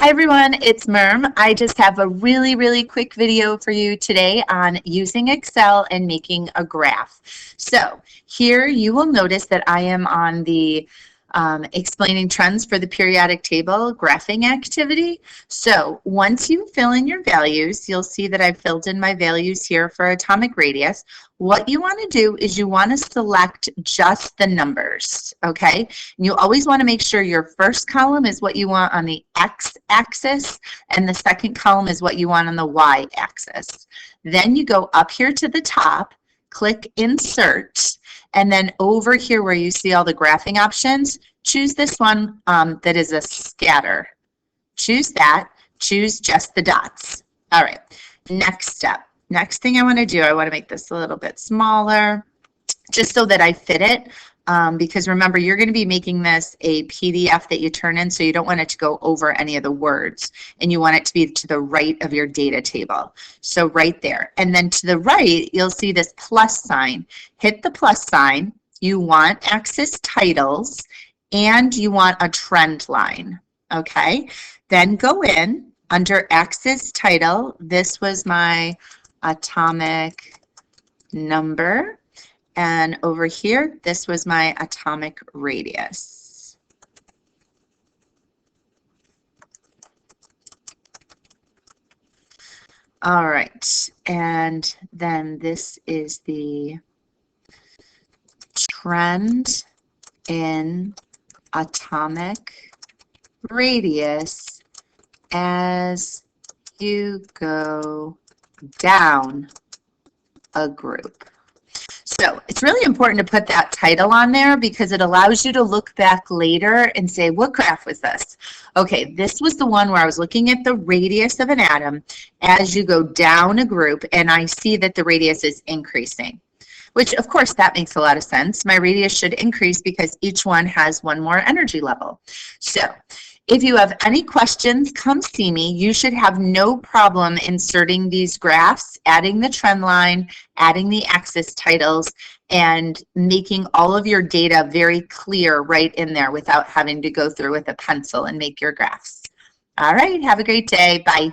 Hi everyone, it's Merm. I just have a really quick video for you today on using Excel and making a graph. So here you will notice that I am on the explaining trends for the periodic table graphing activity. So once you fill in your values, you'll see that I've filled in my values here for atomic radius. What you want to do is you want to select just the numbers, okay? And you always want to make sure your first column is what you want on the x-axis and the second column is what you want on the y-axis. Then you go up here to the top, click Insert, and then over here where you see all the graphing options, choose this one that is a scatter. Choose that, choose just the dots. All right, next step. Next thing I want to do, I want to make this a little bit smaller just so that I fit it. Because remember, you're going to be making this a PDF that you turn in, so you don't want it to go over any of the words, and you want it to be to the right of your data table. So right there. And then to the right, you'll see this plus sign. Hit the plus sign. You want axis titles, and you want a trend line. Okay? Then go in under axis title. This was my atomic number. And over here, this was my atomic radius. All right, and then this is the trend in atomic radius as you go down a group. So it's really important to put that title on there because it allows you to look back later and say, what graph was this? Okay, this was the one where I was looking at the radius of an atom as you go down a group, and I see that the radius is increasing, which of course that makes a lot of sense. My radius should increase because each one has one more energy level. So if you have any questions, come see me. You should have no problem inserting these graphs, adding the trend line, adding the axis titles, and making all of your data very clear right in there without having to go through with a pencil and make your graphs. All right, have a great day. Bye.